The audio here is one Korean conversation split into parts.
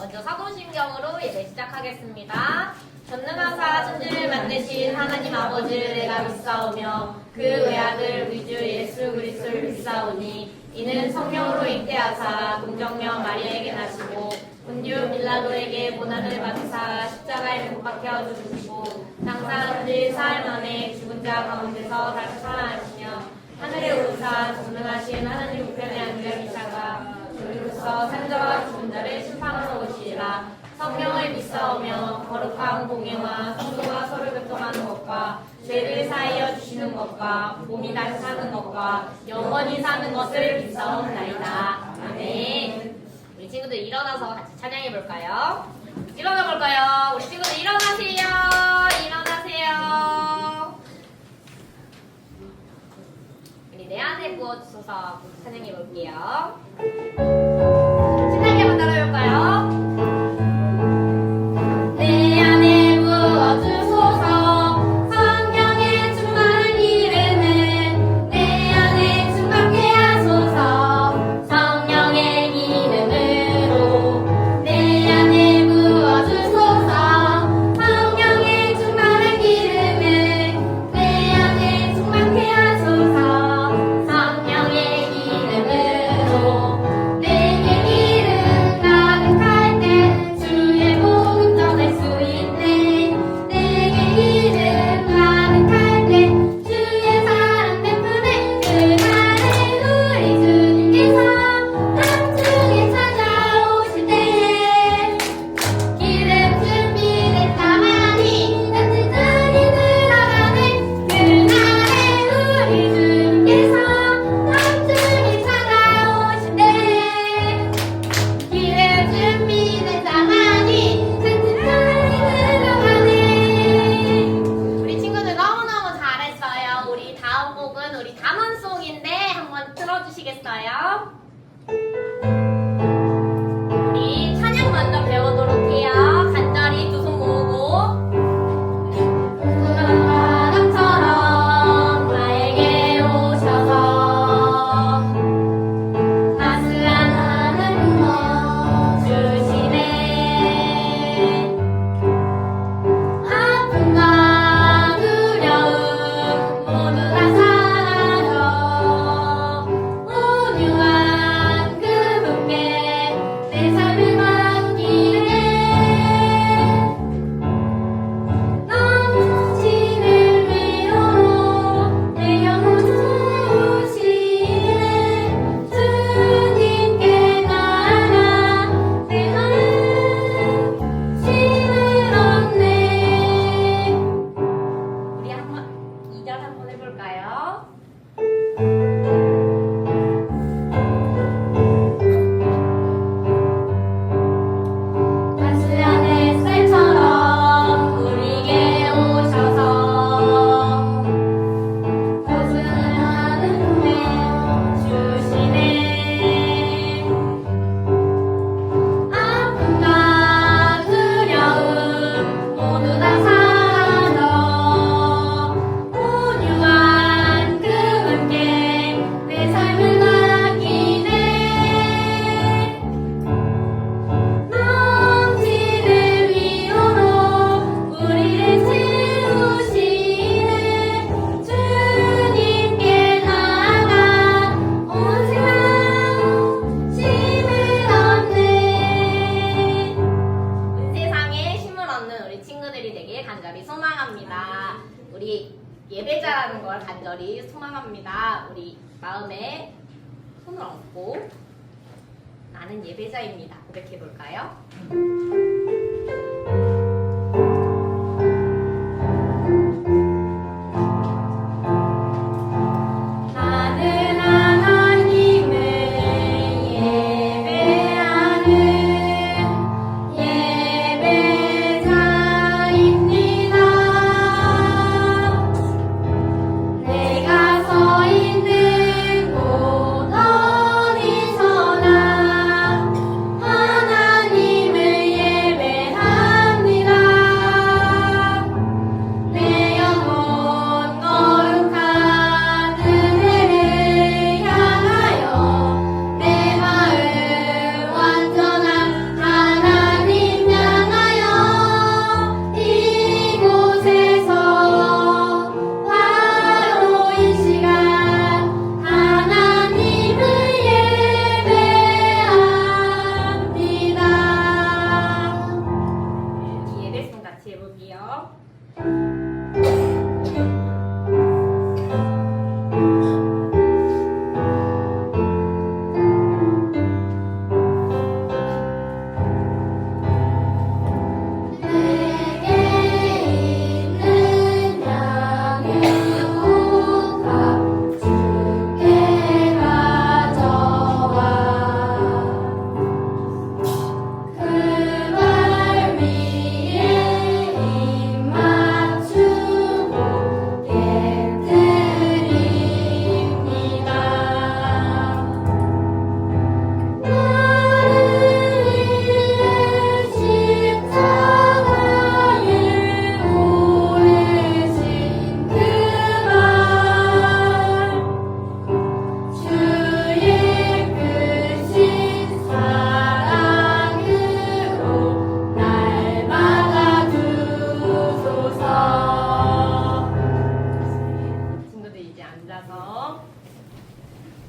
먼저 사도신경으로 예배 시작하겠습니다. 전능하사 천지를 만드신 하나님 아버지를 내가 믿사오며 그 외아들 우리 주 예수 그리스도를 믿사오니 이는 성령으로 잉태하사 동정녀 마리아에게 나시고 본디오 빌라도에게 고난을 받으사 십자가에 못 박혀 죽으시고 장사한 사흘 만에 죽은 자 가운데서 다시 살아나시며 하늘에 오르사 전능하신 하나님 우편에 앉아 계시다가 우리로서 산자와 죽은 자를 심판하러 오시리라. 성령을 믿사오며 거룩한 공예와 성도가 서로 교통하는 것과 죄를 사하여 주시는 것과 몸이 다시 사는 것과 영원히 사는 것을 믿사옵나이다. 아멘. 우리 친구들 일어나서 같이 찬양해 볼까요? 일어나 볼까요? 우리 친구들 일어나세요. 일어나세요. 우리 내 안에 부어주셔서 찬양해 볼게요. 찬양해 한번 따라해볼까요? 내 안에 부어주소서. 성령의 충만한 기름을 내 안에 충만케 하소서. 성령의 기름으로 내 안에 부어주소서. 성령의 충만한 기름을 내 안에 충만케 하소서. 성령의 기름으로 내게 기름 가득할 때 주의 복음 전할 수 있네. 내게 기름 가득할 때 주의 사랑 베푸네. 그날에 우리 주님께서 남중에 찾아오실 때 기름 준비됐다 많이 따뜻하게 들어가네. 그날에 우리 주님께서 남중에 찾아오실 때 기름 준비됐다 많이 따뜻하게 들어가네. 우리 친구들 너무너무 잘했어요. 우리 다음 곡은 우리 담원송인데 한번 틀어주시겠어요? 우리 찬양 먼저 배우도록 해요. 간절히 두 손 모으고 푸른 바람처럼 나에게 오셔서 따스한 하늘 부어 주시네. 아픔과 두려움 모두 다 사라져 온유한 그분께 내 삶을 맡기네. 넘치는 위로로 내 영혼 주시네. 주님께 나아가 내 마음 힘을 얻네. 우리 한번 2절 한번 해볼까요? 따스한 햇살처럼 우리에게 오셔서 따스한 은혜 주시네. 아픔과 두려움 모두 다 사라져 온유한 그분께 내 삶을 맡기네. 넘치는 위로로 우리를 채우시네. 주님께 나아가 온 세상 힘을 얻네. 온 세상에 힘을 얻는 우리 친구들이 되길 간절히 소망합니다. 우리 예배자라는 걸 간절히 소망합니다. 우리 마음에 손을 얹고 나는 예배자입니다. 고백해 볼까요? 나는 하나님을 예배하는 예배자입니다. 내가 서 있는 곳 어디서나 하나님을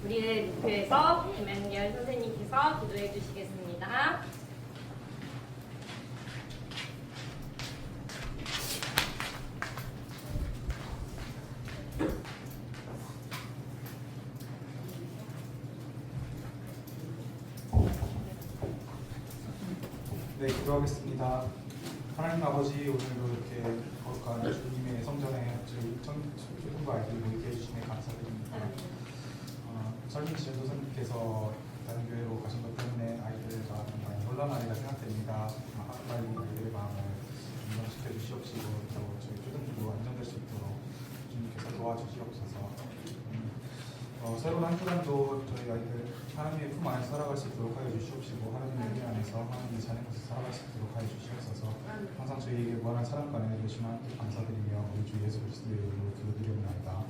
우리를 목표해서 김한열 선생님께서 기도해 주시겠습니다. 네, 기도하겠습니다. 하나님 아버지, 오늘도 이렇게 거룩한 주님의 성전에 저희 초등부 아이들 모이게 해주시네 감사드립니다. 설민 지도사님께서 다른 교회로 가신 것 때문에 아이들과 많이 혼란하리라 생각됩니다. 빨리 아이들의 마음을 안정시켜 주시옵시고 또 저희 초등부도 안정될 수 있도록 주님께서 도와주시옵소서. 새로운 한 주간도 저희 아이들 하나님의 품 안에서 살아갈 수 있도록 하여 주시옵시고 하나님의 은혜 안에서 하나님의 자녀로서 살아갈 수 있도록 하여 주시옵소서. 항상 저희에게 무한한 사랑과 은혜를 주시면 하나님께 감사드리며 우리 주 예수 그리스도의 이름으로 기도드리옵나이다.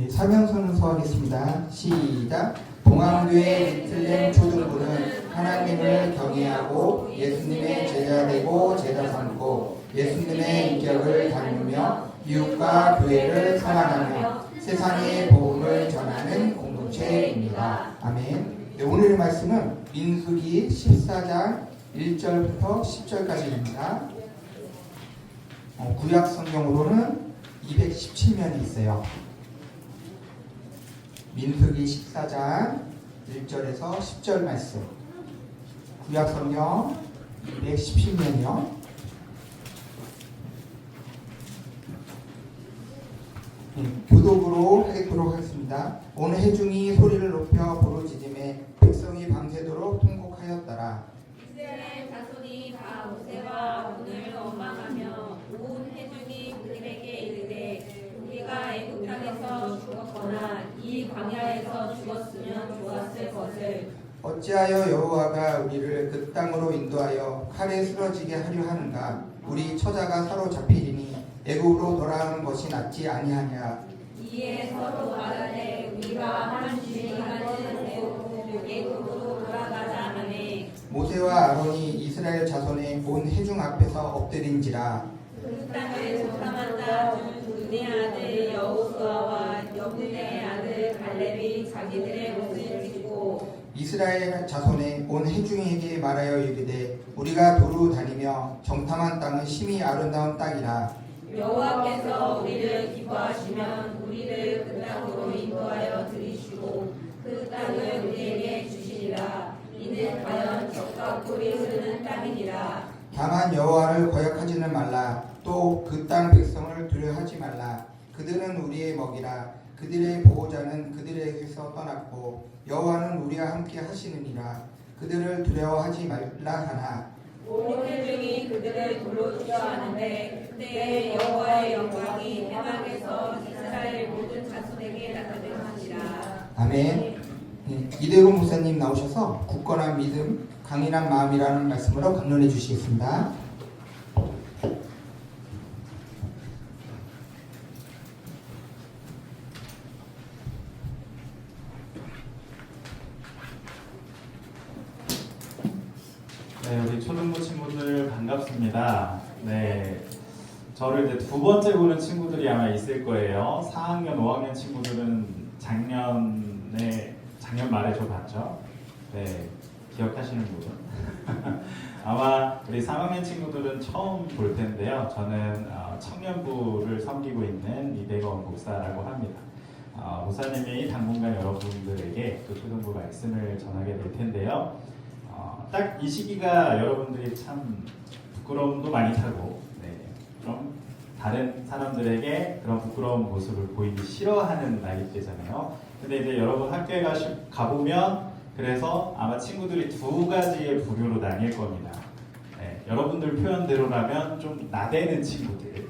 사명선언서 하겠습니다. 시작. 동안교회 베틀렘 초등부는 하나님을 경외하고 예수님의 제자 되고 제자 삼고 예수님의 인격을 닮으며 이웃과 교회를 사랑하며 세상의 복음을 전하는 공동체입니다. 아멘. 네, 오늘의 말씀은 민수기 14장 1절부터 10절까지입니다. 구약 성경으로는 217면이 있어요. 민수기 14장 1절에서 10절 말씀, 구약성경 217면이요. 교독으로 하도록 하겠습니다. 온 회중이 소리를 높여 부르짖음에 백성이 밤새도록 통곡하였더라. 이스라엘 자손이 다 모세와 아론을 원망하며 온 회중이 그들에게 이르되 우리가 애굽 땅에서 죽었거나 이 광야에서 죽었으면 좋았을 것을 어찌하여 여호와가 우리를 그 땅으로 인도하여 칼에 쓰러지게 하려 하는가? 우리 처자가 사로잡히리니 애굽으로 돌아오는 것이 낫지 아니하냐? 이에 서로 말하되 우리가 한 주일간은 애굽으로 돌아가자 하매 모세와 아론이 이스라엘 자손의 온 회중 앞에서 엎드린지라. 그 땅을 조탐한다 중 눈의 아들 여호수아와 여분의 아들 갈렙이 자기들의 옷을 찢고 이스라엘 자손의 온 회중에게 말하여 이르되 우리가 도로 다니며 정탐한 땅은 심히 아름다운 땅이라. 여호와께서 우리를 기뻐하시면 우리를 그 땅으로 인도하여 들이시고 그 땅을 우리에게 주시리라. 이는 과연 젖과 꿀이 흐르는 땅이니라. 다만 여호와를 거역하지는 말라. 또 그 땅 백성을 두려워하지 말라. 그들은 우리의 먹이라. 그들의 보호자는 그들에게서 떠났고 여호와는 우리와 함께 하시느니라. 그들을 두려워하지 말라 하나. 온 회중이 그들을 돌로 치려 하는데 그때 여호와의 영광이 해막에서 이스라엘 모든 자손에게 나타나시라. 아멘. 이대호 목사님 나오셔서 굳건한 믿음, 강인한 마음이라는 말씀으로 강론해 주시겠습니다. 네, 우리 초등부 친구들 반갑습니다. 네, 저를 이제 두 번째 보는 친구들이 아마 있을 거예요. 4학년, 5학년 친구들은 작년 말에 저 봤죠? 네, 기억하시는 분? 아마 우리 3학년 친구들은 처음 볼 텐데요. 저는 청년부를 섬기고 있는 이대건 목사라고 합니다. 목사님이 당분간 여러분들에게 또 초등부 말씀을 전하게 될 텐데요. 딱 이 시기가 여러분들이 참 부끄러움도 많이 타고, 좀 다른 사람들에게 그런 부끄러운 모습을 보이기 싫어하는 나이 때잖아요. 근데 이제 여러분 학교에 가보면 그래서 아마 친구들이 두 가지의 부류로 나뉠 겁니다. 여러분들 표현대로라면 좀 나대는 친구들,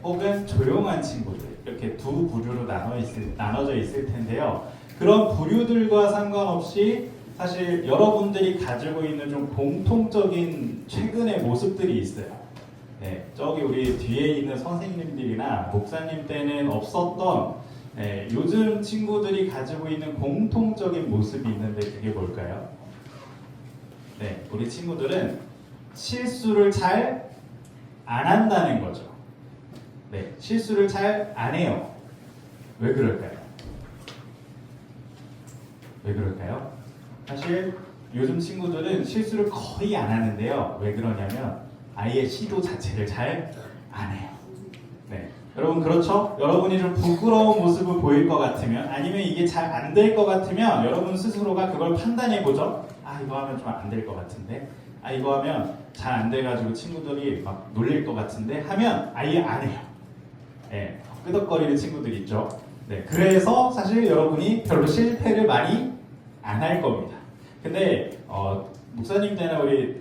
혹은 조용한 친구들, 이렇게 두 부류로 나눠져 있을 텐데요. 그런 부류들과 상관없이 사실 여러분들이 가지고 있는 좀 공통적인 최근의 모습들이 있어요. 네, 저기 우리 뒤에 있는 선생님들이나 목사님 때는 없었던 요즘 친구들이 가지고 있는 공통적인 모습이 있는데 그게 뭘까요? 네, 우리 친구들은 실수를 잘 안 한다는 거죠. 네, 실수를 잘 안 해요. 왜 그럴까요? 왜 그럴까요? 사실 요즘 친구들은 실수를 거의 안 하는데요. 왜 그러냐면 아예 시도 자체를 잘 안 해요. 네, 여러분 그렇죠? 여러분이 좀 부끄러운 모습을 보일 것 같으면 아니면 이게 잘 안 될 것 같으면 여러분 스스로가 그걸 판단해 보죠. 아 이거 하면 좀 안 될 것 같은데 아 이거 하면 잘 안 돼가지고 친구들이 막 놀릴 것 같은데 하면 아예 안 해요. 네, 끄덕거리는 친구들 있죠. 네, 그래서 사실 여러분이 별로 실패를 많이 안 할 겁니다. 근데 목사님 때나 우리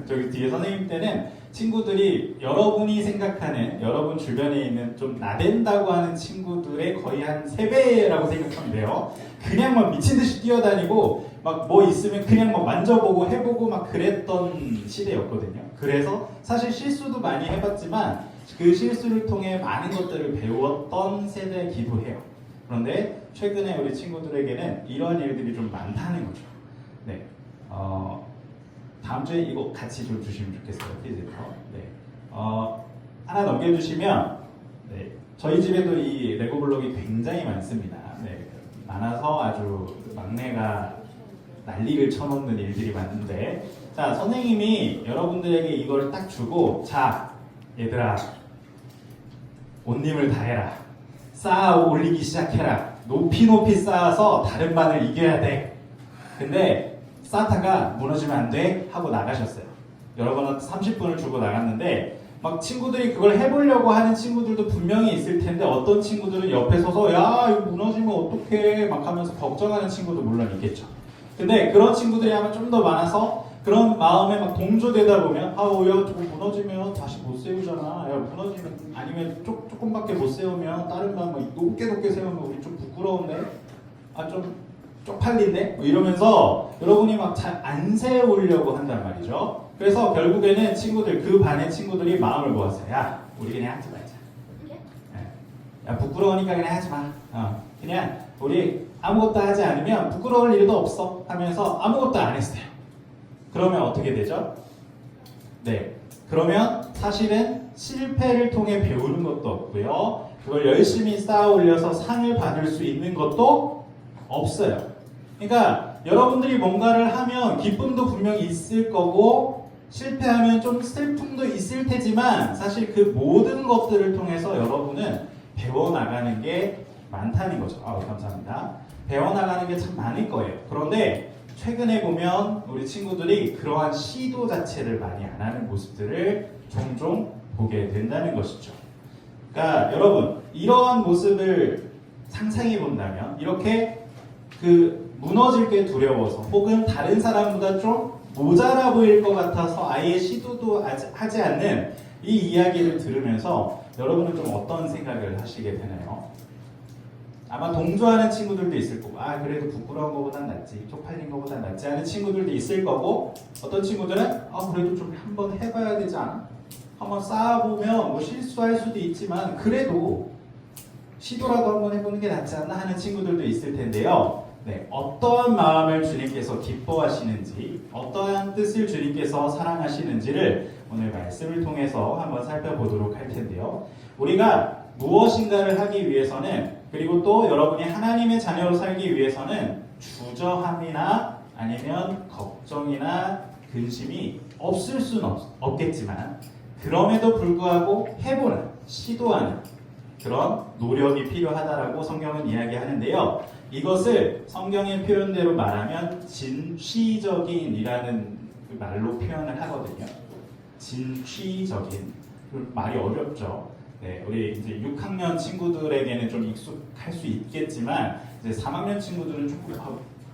저기 뒤에 선생님 때는 친구들이 여러분이 생각하는 여러분 주변에 있는 좀 나댄다고 하는 친구들의 거의 한 3배라고 생각하면 돼요. 그냥 막 미친 듯이 뛰어다니고 막 뭐 있으면 그냥 막 만져보고 해보고 막 그랬던 시대였거든요. 그래서 사실 실수도 많이 해봤지만 그 실수를 통해 많은 것들을 배웠던 세대이기도 해요. 그런데 최근에 우리 친구들에게는 이런 일들이 좀 많다는 거죠. 네, 다음 주에 이거 같이 좀 주시면 좋겠어요. 피드에서. 네, 하나 넘겨주시면 네, 저희 집에도 이 레고 블록이 굉장히 많습니다. 네, 많아서 아주 막내가 난리를 쳐놓는 일들이 많은데 자 선생님이 여러분들에게 이걸 딱 주고 자 얘들아 온 힘을 다해라 쌓아 올리기 시작해라 높이 쌓아서 다른 반을 이겨야 돼 근데 쌓다가 무너지면 안 돼 하고 나가셨어요. 여러분한테 30분을 주고 나갔는데 막 친구들이 그걸 해보려고 하는 친구들도 분명히 있을 텐데 어떤 친구들은 옆에 서서 야 이거 무너지면 어떡해 막 하면서 걱정하는 친구도 물론 있겠죠. 근데 그런 친구들이 아마 좀 더 많아서 그런 마음에 막 동조되다 보면 아우야 저거 무너지면 다시 못 세우잖아 야 무너지면 아니면 조금밖에 못 세우면 다른 반 막 높게 세우면 우리 좀 부끄러운데 아 좀 쪽팔린데 뭐 이러면서 여러분이 막 잘 안 세우려고 한단 말이죠. 그래서 결국에는 친구들 그 반의 친구들이 마음을 모았어요. 야 우리 그냥 하지 말자. 야 부끄러우니까 그냥 하지 마. 그냥 우리 아무것도 하지 않으면 부끄러울 일도 없어 하면서 아무것도 안 했어요. 그러면 어떻게 되죠? 네, 그러면 사실은 실패를 통해 배우는 것도 없고요. 그걸 열심히 쌓아 올려서 상을 받을 수 있는 것도 없어요. 그러니까 여러분들이 뭔가를 하면 기쁨도 분명히 있을 거고 실패하면 좀 슬픔도 있을 테지만 사실 그 모든 것들을 통해서 여러분은 배워나가는 게 많다는 거죠. 감사합니다. 배워나가는 게 참 많을 거예요. 그런데 최근에 보면 우리 친구들이 그러한 시도 자체를 많이 안 하는 모습들을 종종 보게 된다는 것이죠. 그러니까 여러분 이러한 모습을 상상해 본다면 이렇게 그 무너질 게 두려워서 혹은 다른 사람보다 좀 모자라 보일 것 같아서 아예 시도도 하지 않는 이 이야기를 들으면서 여러분은 좀 어떤 생각을 하시게 되나요? 아마 동조하는 친구들도 있을 거고 그래도 부끄러운 것보단 낫지 쪽팔린 것보단 낫지 하는 친구들도 있을 거고 어떤 친구들은 그래도 좀 한번 해봐야 되지 않아? 한번 쌓아보면 뭐 실수할 수도 있지만 그래도 시도라도 한번 해보는 게 낫지 않나 하는 친구들도 있을 텐데요. 네, 어떠한 마음을 주님께서 기뻐하시는지 어떠한 뜻을 주님께서 사랑하시는지를 오늘 말씀을 통해서 한번 살펴보도록 할 텐데요. 우리가 무엇인가를 하기 위해서는 그리고 또 여러분이 하나님의 자녀로 살기 위해서는 주저함이나 아니면 걱정이나 근심이 없을 수는 없겠지만 그럼에도 불구하고 해보는, 시도하는 그런 노력이 필요하다라고 성경은 이야기하는데요. 이것을 성경의 표현대로 말하면 진취적인이라는 그 말로 표현을 하거든요. 진취적인. 말이 어렵죠. 네, 우리 이제 6학년 친구들에게는 좀 익숙할 수 있겠지만 이제 3학년 친구들은 조금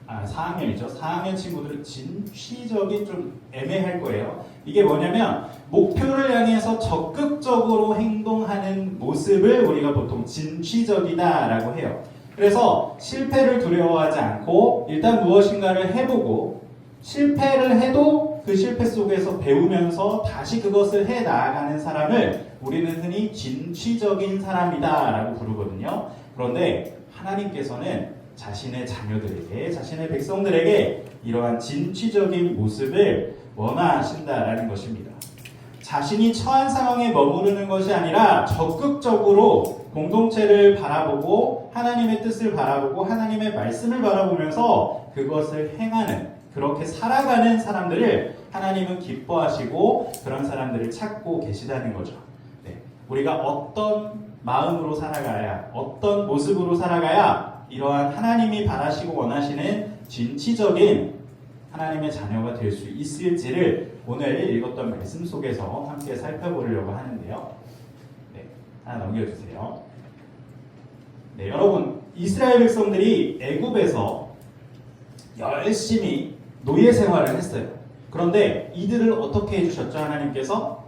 4학년이죠. 4학년 친구들은 진취적인 좀 애매할 거예요. 이게 뭐냐면 목표를 향해서 적극적으로 행동하는 모습을 우리가 보통 진취적이다라고 해요. 그래서 실패를 두려워하지 않고 일단 무엇인가를 해보고 실패를 해도 또 그 실패 속에서 배우면서 다시 그것을 해 나아가는 사람을 우리는 흔히 진취적인 사람이다 라고 부르거든요. 그런데 하나님께서는 자신의 자녀들에게, 자신의 백성들에게 이러한 진취적인 모습을 원하신다라는 것입니다. 자신이 처한 상황에 머무르는 것이 아니라 적극적으로 공동체를 바라보고 하나님의 뜻을 바라보고 하나님의 말씀을 바라보면서 그것을 행하는, 그렇게 살아가는 사람들을 하나님은 기뻐하시고 그런 사람들을 찾고 계시다는 거죠. 네. 우리가 어떤 마음으로 살아가야, 어떤 모습으로 살아가야 이러한 하나님이 바라시고 원하시는 진취적인 하나님의 자녀가 될 수 있을지를 오늘 읽었던 말씀 속에서 함께 살펴보려고 하는데요. 네, 하나 넘겨주세요. 네, 여러분, 이스라엘 백성들이 애굽에서 열심히 노예 생활을 했어요. 그런데 이들을 어떻게 해주셨죠? 하나님께서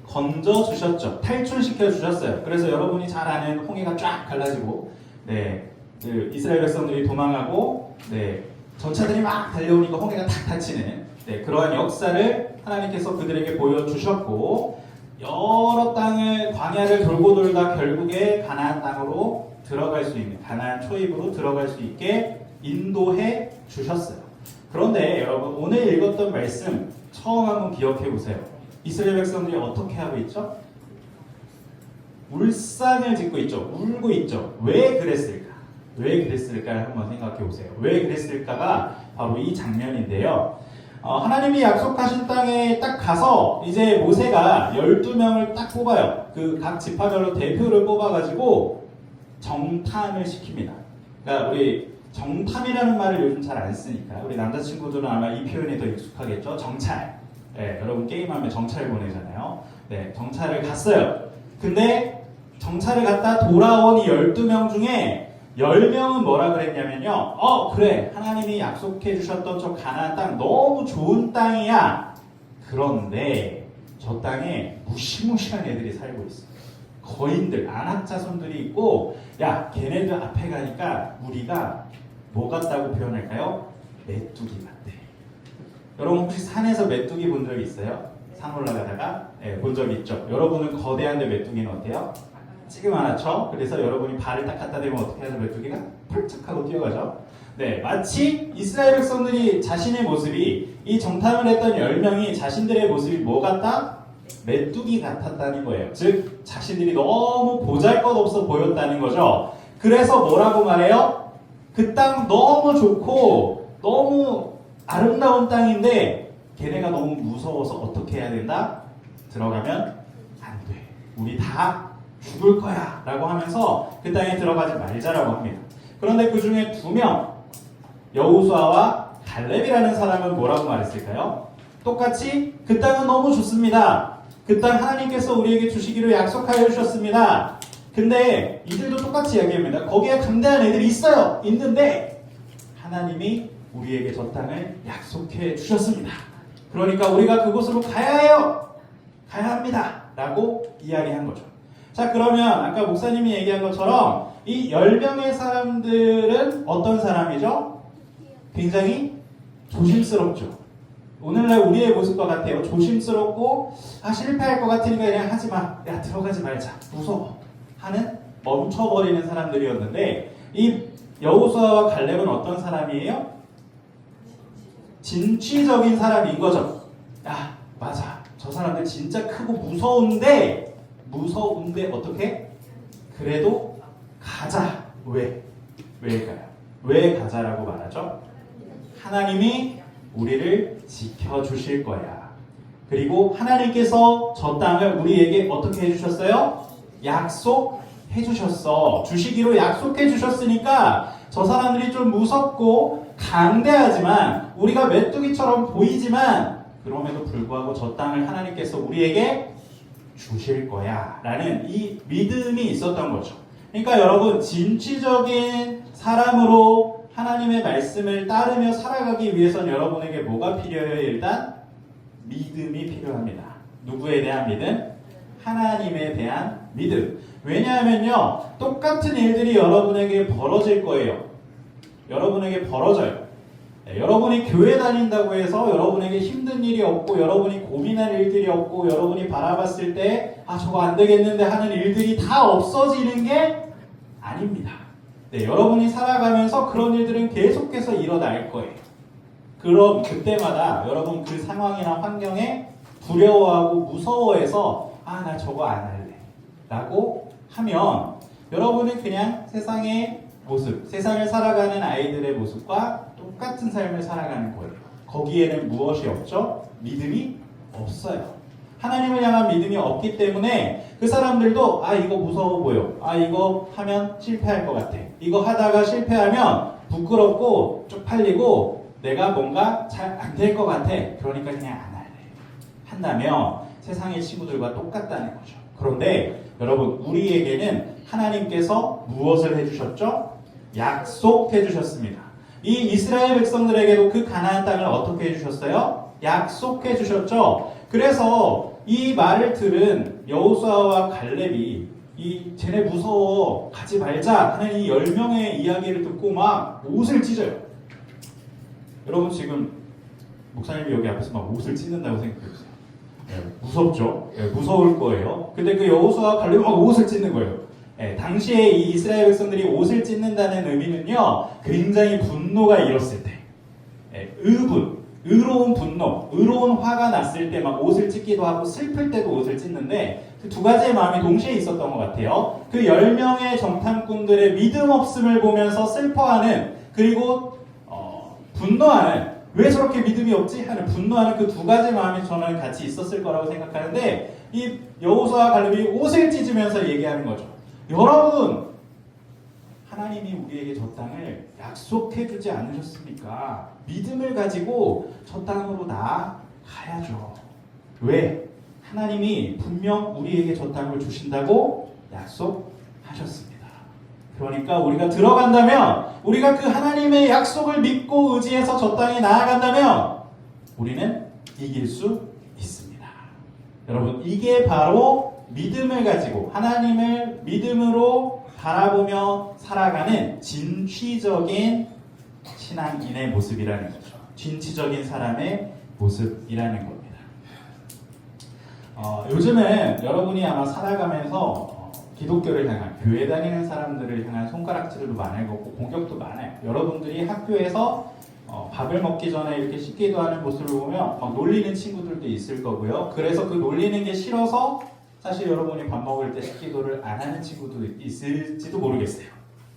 건져주셨죠. 탈출시켜 주셨어요. 그래서 여러분이 잘 아는 홍해가 쫙 갈라지고, 네, 그 이스라엘 백성들이 도망하고, 네, 전차들이 막 달려오니까 홍해가 탁 닫히는, 네, 그러한 역사를 하나님께서 그들에게 보여주셨고, 여러 땅을, 광야를 돌고 돌다 결국에 가나안 땅으로 들어갈 수 있는, 가나안 초입으로 들어갈 수 있게 인도해 주셨어요. 그런데 여러분, 오늘 읽었던 말씀 처음 한번 기억해 보세요. 이스라엘 백성들이 어떻게 하고 있죠? 울상을 짓고 있죠. 울고 있죠. 왜 그랬을까? 왜 그랬을까 한번 생각해 보세요. 왜 그랬을까가 바로 이 장면인데요. 하나님이 약속하신 땅에 딱 가서 이제 모세가 12명을 딱 뽑아요. 그 각 지파별로 대표를 뽑아가지고 정탐을 시킵니다. 그러니까 우리 정탐이라는 말을 요즘 잘 안 쓰니까 우리 남자친구들은 아마 이 표현이 더 익숙하겠죠. 정찰. 네, 여러분 게임하면 정찰 보내잖아요. 네, 정찰을 갔어요. 근데 정찰을 갔다 돌아온 이 12명 중에 10명은 뭐라 그랬냐면요. 그래. 하나님이 약속해 주셨던 저 가나안 땅 너무 좋은 땅이야. 그런데 저 땅에 무시무시한 애들이 살고 있어. 거인들, 안악자손들이 있고, 야, 걔네들 앞에 가니까 우리가 뭐 같다고 표현할까요? 메뚜기 같대. 여러분 혹시 산에서 메뚜기 본 적 있어요? 산 올라가다가? 네, 본 적 있죠. 여러분은 거대한데 메뚜기는 어때요? 찌그만하죠. 그래서 여러분이 발을 딱 갖다 대면 어떻게 하죠? 메뚜기가 펄쩍하고 뛰어가죠. 네, 마치 이스라엘 백성들이 자신의 모습이, 이 정탐을 했던 10명이 자신들의 모습이 뭐 같다? 메뚜기 같았다는 거예요. 즉 자신들이 너무 보잘것없어 보였다는 거죠. 그래서 뭐라고 말해요? 그 땅 너무 좋고 너무 아름다운 땅인데 걔네가 너무 무서워서 어떻게 해야 된다? 들어가면 안 돼. 우리 다 죽을 거야 라고 하면서 그 땅에 들어가지 말자라고 합니다. 그런데 그 중에 2명, 여호수아와 갈렙이라는 사람은 뭐라고 말했을까요? 똑같이 그 땅은 너무 좋습니다. 그 땅 하나님께서 우리에게 주시기로 약속하여 주셨습니다. 근데 이들도 똑같이 이야기합니다. 거기에 강대한 애들이 있어요. 있는데 하나님이 우리에게 저 땅을 약속해 주셨습니다. 그러니까 우리가 그곳으로 가야 해요. 가야 합니다. 라고 이야기한 거죠. 자, 그러면 아까 목사님이 얘기한 것처럼 이 10명의 사람들은 어떤 사람이죠? 굉장히 조심스럽죠. 오늘날 우리의 모습과 같아요. 조심스럽고 실패할 것 같으니까 그냥 하지 마. 야, 들어가지 말자. 무서워. 하는 멈춰버리는 사람들이었는데 이 여호수아와 갈렙은 어떤 사람이에요? 진취적인 사람인 거죠. 야, 맞아. 저 사람들 진짜 크고 무서운데 어떻게? 그래도 가자. 왜일까요? 왜 가자라고 말하죠? 하나님이 우리를 지켜주실 거야. 그리고 하나님께서 저 땅을 우리에게 어떻게 해주셨어요? 약속해 주셨어. 주시기로 약속해 주셨으니까 저 사람들이 좀 무섭고 강대하지만 우리가 메뚜기처럼 보이지만 그럼에도 불구하고 저 땅을 하나님께서 우리에게 주실 거야 라는 이 믿음이 있었던 거죠. 그러니까 여러분, 진취적인 사람으로 하나님의 말씀을 따르며 살아가기 위해서는 여러분에게 뭐가 필요해요? 일단 믿음이 필요합니다. 누구에 대한 믿음? 하나님에 대한 믿음. 왜냐하면요, 똑같은 일들이 여러분에게 벌어질 거예요. 여러분에게 벌어져요. 네, 여러분이 교회 다닌다고 해서 여러분에게 힘든 일이 없고 여러분이 고민할 일들이 없고 여러분이 바라봤을 때 저거 안 되겠는데 하는 일들이 다 없어지는 게 아닙니다. 네, 여러분이 살아가면서 그런 일들은 계속해서 일어날 거예요. 그럼 그때마다 여러분 그 상황이나 환경에 두려워하고 무서워해서 나 저거 안 할래 라고 하면 여러분은 그냥 세상의 모습, 세상을 살아가는 아이들의 모습과 똑같은 삶을 살아가는 거예요. 거기에는 무엇이 없죠? 믿음이 없어요. 하나님을 향한 믿음이 없기 때문에 그 사람들도 이거 무서워 보여. 이거 하면 실패할 것 같아. 이거 하다가 실패하면 부끄럽고 쪽팔리고 내가 뭔가 잘 안 될 것 같아. 그러니까 그냥 안 할래. 한다면 세상의 친구들과 똑같다는 거죠. 그런데 여러분 우리에게는 하나님께서 무엇을 해주셨죠? 약속해 주셨습니다. 이 이스라엘 백성들에게도 그 가나안 땅을 어떻게 해주셨어요? 약속해 주셨죠. 그래서 이 말을 들은 여호수아와 갈렙이 쟤네 무서워 가지 말자 하는 이 10명의 이야기를 듣고 막 옷을 찢어요. 여러분 지금 목사님이 여기 앞에서 막 옷을 찢는다고 생각해보세요. 무섭죠? 무서울 거예요. 근데 그 여호수아와 갈렙이 막 옷을 찢는 거예요. 당시에 이 이스라엘 백성들이 옷을 찢는다는 의미는요, 굉장히 분노가 일었을 때, 의로운 분노, 의로운 화가 났을 때 막 옷을 찢기도 하고 슬플 때도 옷을 찢는데 그 두 가지의 마음이 동시에 있었던 것 같아요. 그 10명의 정탐꾼들의 믿음 없음을 보면서 슬퍼하는, 그리고 분노하는, 왜 저렇게 믿음이 없지? 하는 분노하는 그 두 가지 마음이 저는 같이 있었을 거라고 생각하는데 이 여호수아와 갈렙이 옷을 찢으면서 얘기하는 거죠. 여러분, 하나님이 우리에게 저 땅을 약속해주지 않으셨습니까? 믿음을 가지고 저 땅으로 나아가야죠. 왜? 하나님이 분명 우리에게 저 땅을 주신다고 약속하셨습니다. 그러니까 우리가 들어간다면, 우리가 그 하나님의 약속을 믿고 의지해서 저 땅에 나아간다면 우리는 이길 수 있습니다. 여러분, 이게 바로 믿음을 가지고 하나님을 믿음으로 바라보며 살아가는 진취적인 신앙인의 모습이라는 거죠. 진취적인 사람의 모습이라는 겁니다. 요즘은 여러분이 아마 살아가면서 기독교를 향한, 교회 다니는 사람들을 향한 손가락질도 많을 거고 공격도 많아요. 여러분들이 학교에서 밥을 먹기 전에 이렇게 씻기도 하는 모습을 보면 막 놀리는 친구들도 있을 거고요. 그래서 그 놀리는 게 싫어서 사실 여러분이 밥 먹을 때 식기도를 안 하는 친구도 있을지도 모르겠어요.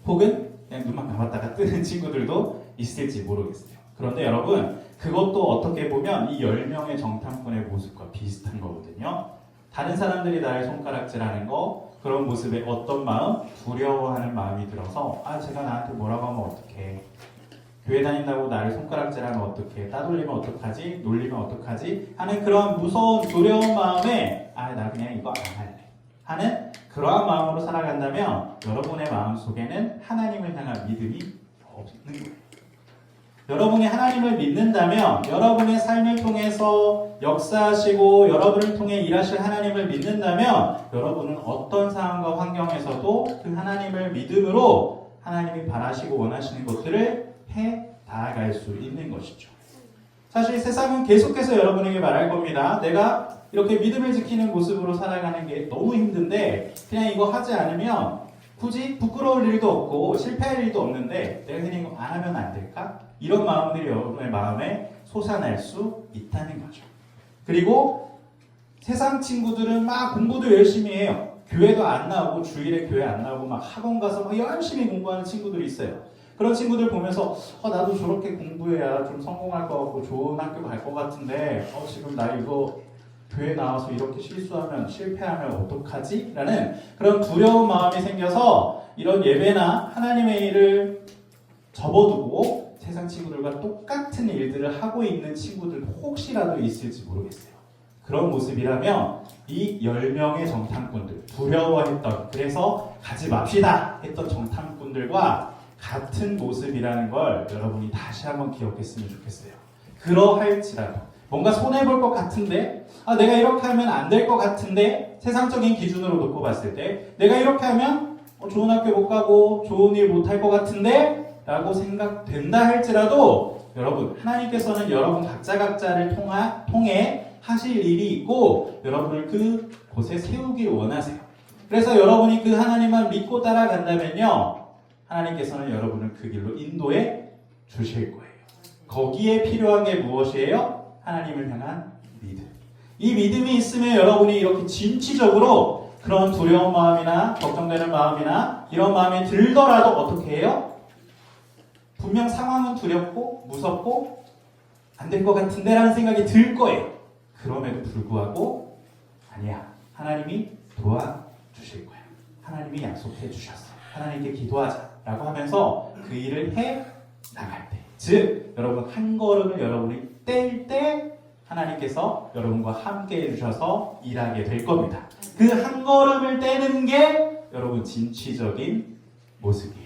혹은 그냥 눈만 감았다가 뜨는 친구들도 있을지 모르겠어요. 그런데 여러분, 그것도 어떻게 보면 이 10명의 정탐꾼의 모습과 비슷한 거거든요. 다른 사람들이 나를 손가락질하는 거, 그런 모습에 어떤 마음? 두려워하는 마음이 들어서 제가 나한테 뭐라고 하면 어떡해, 교회 다닌다고 나를 손가락질하면 어떡해, 따돌리면 어떡하지, 놀리면 어떡하지 하는 그런 무서운 두려운 마음에 나 그냥 이거 안 할래 하는 그러한 마음으로 살아간다면 여러분의 마음속에는 하나님을 향한 믿음이 없는 거예요. 여러분이 하나님을 믿는다면, 여러분의 삶을 통해서 역사하시고 여러분을 통해 일하실 하나님을 믿는다면 여러분은 어떤 상황과 환경에서도 그 하나님을 믿음으로 하나님이 바라시고 원하시는 것들을 해 나아갈 수 있는 것이죠. 사실 세상은 계속해서 여러분에게 말할 겁니다. 내가 이렇게 믿음을 지키는 모습으로 살아가는 게 너무 힘든데 그냥 이거 하지 않으면 굳이 부끄러울 일도 없고 실패할 일도 없는데 내가 그냥 이거 안 하면 안 될까? 이런 마음들이 여러분의 마음에 솟아날 수 있다는 거죠. 그리고 세상 친구들은 막 공부도 열심히 해요. 교회도 안 나오고, 주일에 교회 안 나오고 막 학원 가서 막 열심히 공부하는 친구들이 있어요. 그런 친구들 보면서 나도 저렇게 공부해야 좀 성공할 것 같고 좋은 학교 갈 것 같은데 지금 나 이거 교회 나와서 이렇게 실수하면, 실패하면 어떡하지? 라는 그런 두려운 마음이 생겨서 이런 예배나 하나님의 일을 접어두고 세상 친구들과 똑같은 일들을 하고 있는 친구들 혹시라도 있을지 모르겠어요. 그런 모습이라면 이 10명의 정탐꾼들, 두려워했던, 그래서 가지 맙시다 했던 정탐꾼들과 같은 모습이라는 걸 여러분이 다시 한번 기억했으면 좋겠어요. 그러할지라도 뭔가 손해볼 것 같은데, 내가 이렇게 하면 안 될 것 같은데, 세상적인 기준으로 놓고 봤을 때 내가 이렇게 하면 좋은 학교 못 가고 좋은 일 못 할 것 같은데 라고 생각된다 할지라도 여러분, 하나님께서는 여러분 각자를 통해 하실 일이 있고 여러분을 그 곳에 세우길 원하세요. 그래서 여러분이 그 하나님만 믿고 따라간다면요, 하나님께서는 여러분을 그 길로 인도해 주실 거예요. 거기에 필요한 게 무엇이에요? 하나님을 향한 믿음. 이 믿음이 있으면 여러분이 이렇게 진취적으로 그런 두려운 마음이나 걱정되는 마음이나 이런 마음이 들더라도 어떻게 해요? 분명 상황은 두렵고 무섭고 안 될 것 같은데 라는 생각이 들 거예요. 그럼에도 불구하고 아니야, 하나님이 도와주실 거야. 하나님이 약속해 주셨어. 하나님께 기도하자 라고 하면서 그 일을 해 나갈 때, 즉 여러분 한 걸음을 여러분이 뗄 때 하나님께서 여러분과 함께 해주셔서 일하게 될 겁니다. 그 한 걸음을 떼는 게 여러분 진취적인 모습이에요.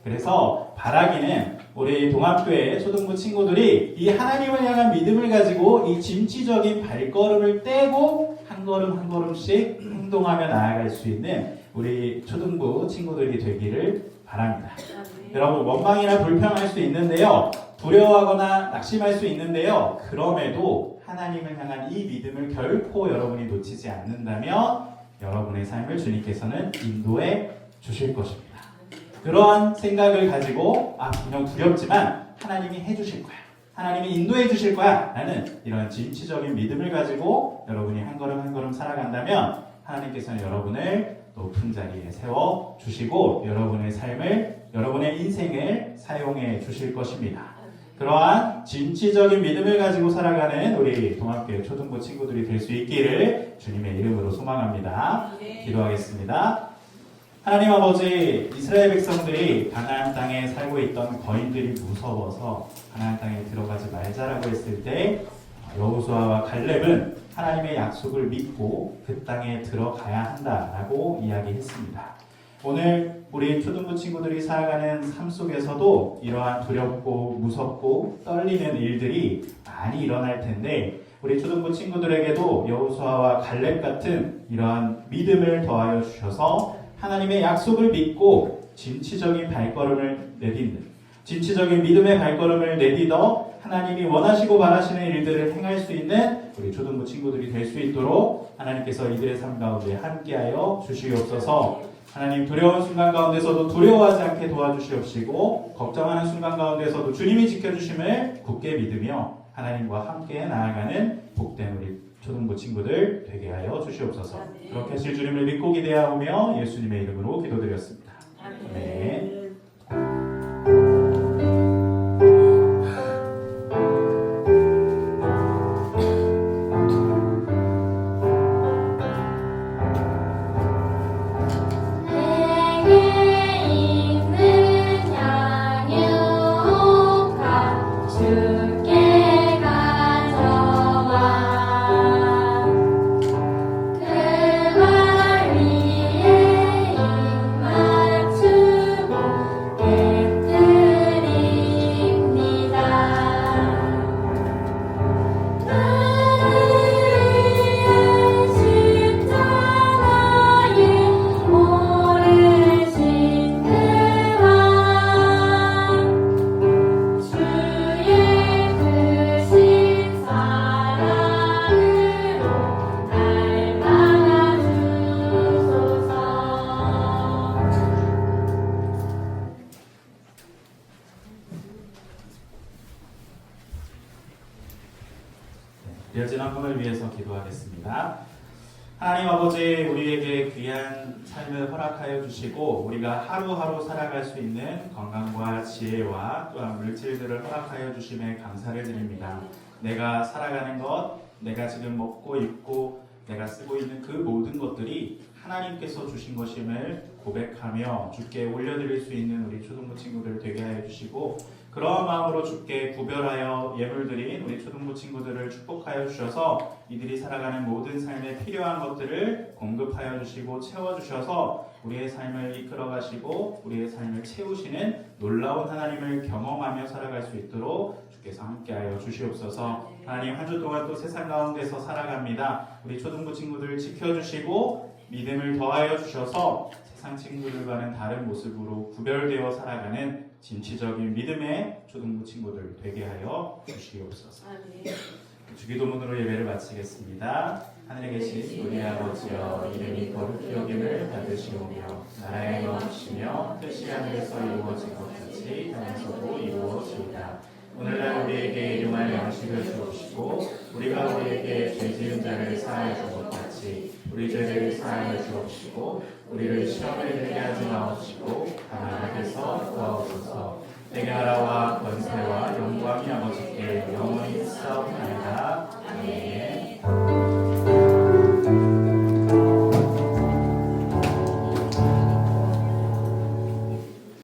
그래서 바라기는 우리 동합교회 초등부 친구들이 이 하나님을 향한 믿음을 가지고 이 진취적인 발걸음을 떼고 한 걸음 한 걸음씩 행동하며 나아갈 수 있는 우리 초등부 친구들이 되기를 바랍니다. 여러분, 원망이나 불평할 수 있는데요, 두려워하거나 낙심할 수 있는데요, 그럼에도 하나님을 향한 이 믿음을 결코 여러분이 놓치지 않는다면 여러분의 삶을 주님께서는 인도해 주실 것입니다. 그러한 생각을 가지고 분명 두렵지만 하나님이 해주실 거야, 하나님이 인도해 주실 거야 라는 이런 진취적인 믿음을 가지고 여러분이 한 걸음 한 걸음 살아간다면 하나님께서는 여러분을 높은 자리에 세워주시고 여러분의 삶을, 여러분의 인생을 사용해 주실 것입니다. 그러한 진취적인 믿음을 가지고 살아가는 우리 동합교회 초등부 친구들이 될 수 있기를 주님의 이름으로 소망합니다. 기도하겠습니다. 하나님 아버지, 이스라엘 백성들이 가나안 땅에 살고 있던 거인들이 무서워서 가나안 땅에 들어가지 말자라고 했을 때 여호수아와 갈렙은 하나님의 약속을 믿고 그 땅에 들어가야 한다라고 이야기했습니다. 오늘 우리 초등부 친구들이 살아가는 삶 속에서도 이러한 두렵고 무섭고 떨리는 일들이 많이 일어날 텐데 우리 초등부 친구들에게도 여호수아와 갈렙 같은 이러한 믿음을 더하여 주셔서 하나님의 약속을 믿고 진취적인 발걸음을 내딛는, 진취적인 믿음의 발걸음을 내딛어 하나님이 원하시고 바라시는 일들을 행할 수 있는 우리 초등부 친구들이 될 수 있도록 하나님께서 이들의 삶 가운데 함께하여 주시옵소서. 하나님, 두려운 순간 가운데서도 두려워하지 않게 도와주시옵시고 걱정하는 순간 가운데서도 주님이 지켜주심을 굳게 믿으며 하나님과 함께 나아가는 복된 우리 초등부 친구들 되게 하여 주시옵소서. 그렇게 하실 주님을 믿고 기대하오며 예수님의 이름으로 기도드렸습니다. 아멘. 이어진 헌금을 위해서 기도하겠습니다. 하나님 아버지, 우리에게 귀한 삶을 허락하여 주시고 우리가 하루하루 살아갈 수 있는 건강과 지혜와 또한 물질들을 허락하여 주심에 감사를 드립니다. 내가 살아가는 것, 내가 지금 먹고 입고 내가 쓰고 있는 그 모든 것들이 하나님께서 주신 것임을 고백하며 주께 올려드릴 수 있는 우리 초등부 친구들 되게 하여 주시고 그러한 마음으로 주께 구별하여 예물드린 우리 초등부 친구들을 축복하여 주셔서 이들이 살아가는 모든 삶에 필요한 것들을 공급하여 주시고 채워주셔서 우리의 삶을 이끌어 가시고 우리의 삶을 채우시는 놀라운 하나님을 경험하며 살아갈 수 있도록 주께서 함께하여 주시옵소서. 하나님, 한 주 동안 또 세상 가운데서 살아갑니다. 우리 초등부 친구들 지켜주시고 믿음을 더하여 주셔서 세상 친구들과는 다른 모습으로 구별되어 살아가는 진취적인 믿음의 초등부 친구들 되게 하여 주시옵소서. 주기도문으로 예배를 마치겠습니다. 하늘에 계신 우리 아버지여, 이름이 거룩히 여김을 받으시오며 나라의 넘치며 뜻이 하늘에서 이루어진 것 같이 땅에서도 이루어지이다. 오늘날 우리에게 일용할 양식을 주옵시고 우리가 우리에게 죄 지은 자를 사하여 준 것 같이 우리 죄를 사하여 주옵시고 우리를 시험에 들게 하지 마옵시고 다만 악에서 구하옵소서. 내게 나라와 권세와